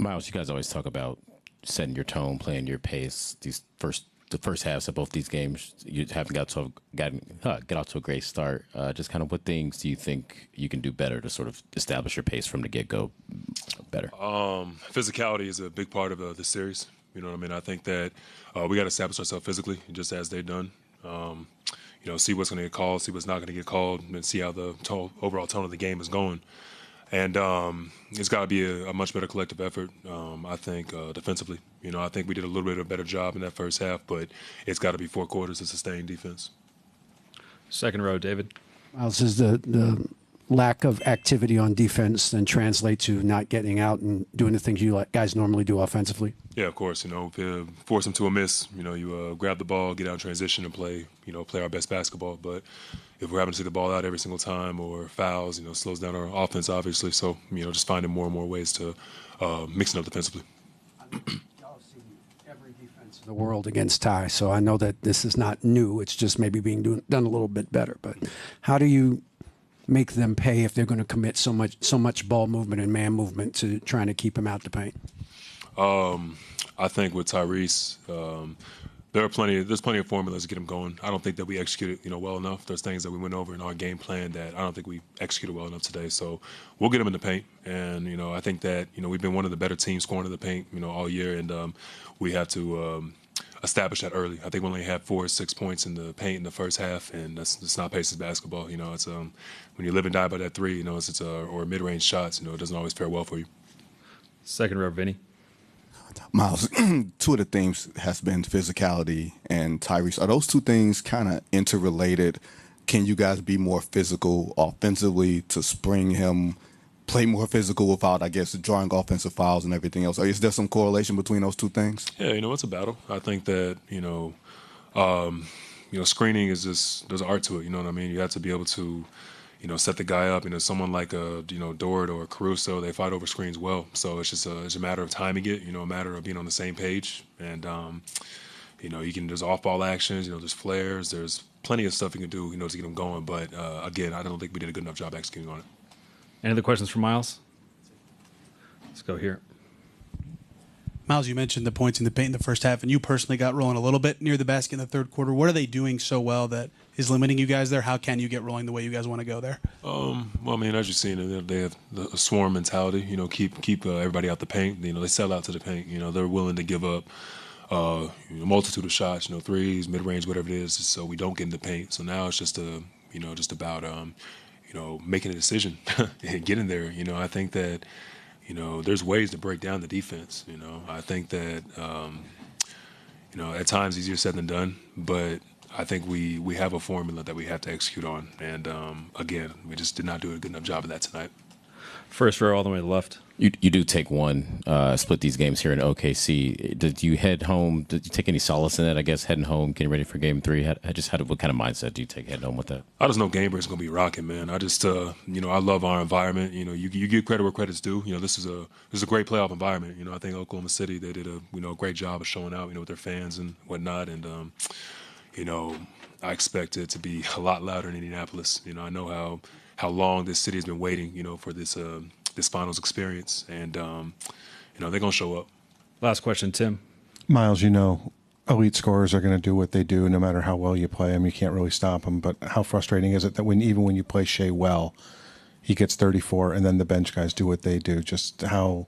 Myles, you guys always talk about setting your tone, playing your pace. The first halves of both these games, you haven't get off to a great start. Just kind of what things do you think you can do better to sort of establish your pace from the get go better? Physicality is a big part of the series. You know what I mean? I think that we got to establish ourselves physically, just as they've done. See what's going to get called, see what's not going to get called, and see how the overall tone of the game is going. And it's got to be a much better collective effort, I think, defensively. I think we did a little bit of a better job in that first half, but it's got to be 4 quarters of sustained defense. Second row, David. Myles, does the lack of activity on defense then translate to not getting out and doing the things you guys normally do offensively? Yeah, of course. Force them to a miss. You grab the ball, get out in transition, and play our best basketball. But if we're having to take the ball out every single time or fouls, slows down our offense, obviously. So, just finding more and more ways to mix it up defensively. Y'all have seen every defense in the world against Ty, so I know that this is not new. It's just maybe being done a little bit better. But how do you make them pay if they're going to commit so much ball movement and man movement to trying to keep him out the paint? I think with Tyrese, there's plenty of formulas to get him going. I don't think that we executed well enough. There's things that we went over in our game plan that I don't think we executed well enough today. So we'll get him in the paint, and I think that we've been one of the better teams scoring in the paint all year, and we have to establish that early. I think we only had 4 or 6 points in the paint in the first half, and that's not Pacers basketball. It's when you live and die by that three, or mid-range shots. It doesn't always fare well for you. Second row, Vinny. Myles, 2 of the themes has been physicality and Tyrese. Are those 2 things kind of interrelated? Can you guys be more physical offensively to spring him, play more physical without, I guess, drawing offensive fouls and everything else? Or is there some correlation between those 2 things? Yeah, it's a battle. I think that, screening is just, there's an art to it, you know what I mean? You have to be able to, set the guy up. Someone like Dort or Caruso, they fight over screens well. So it's just it's a matter of timing it, a matter of being on the same page. And, there's off-ball actions, there's flares, there's plenty of stuff you can do, to get them going. But, again, I don't think we did a good enough job executing on it. Any other questions for Myles? Let's go here. Myles, you mentioned the points in the paint in the first half, and you personally got rolling a little bit near the basket in the third quarter. What are they doing so well that is limiting you guys there? How can you get rolling the way you guys want to go there? As you've seen, they have a swarm mentality. Keep everybody out the paint. They sell out to the paint. They're willing to give up a multitude of shots. Threes, mid range, whatever it is, so we don't get in the paint. So now it's just about making a decision and getting there. I think that. There's ways to break down the defense. I think that, at times easier said than done, but I think we have a formula that we have to execute on. And, again, we just did not do a good enough job of that tonight. First row all the way to the left. You do take one, split these games here in OKC. Did you head home? Did you take any solace in that, I guess, heading home, getting ready for Game 3? What kind of mindset do you take heading home with that? I just know Gainbridge going to be rocking, man. I just, I love our environment. You give credit where credit's due. This is a great playoff environment. I think Oklahoma City, they did a great job of showing out, with their fans and whatnot. And, I expect it to be a lot louder in Indianapolis. I know how long this city has been waiting, for this finals experience, and they're gonna show up. Last question, Tim. Myles, elite scorers are going to do what they do no matter how well you play them. You can't really stop them. But how frustrating is it that even when you play Shea well, he gets 34, and then the bench guys do what they do? Just how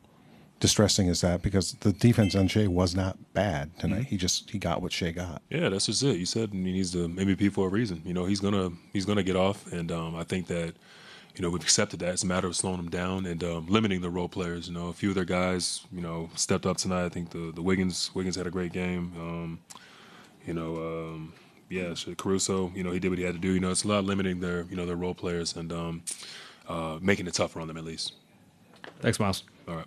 distressing is that? Because the defense on Shea was not bad tonight. Mm-hmm. He got what Shea got. Yeah, that's just it. You said he's the MVP for a reason. He's gonna get off, and I think that. We've accepted that. It's a matter of slowing them down and limiting the role players. A few of their guys, stepped up tonight. I think the Wiggins had a great game. Caruso, he did what he had to do. It's a lot limiting their role players and making it tougher on them at least. Thanks, Myles. All right.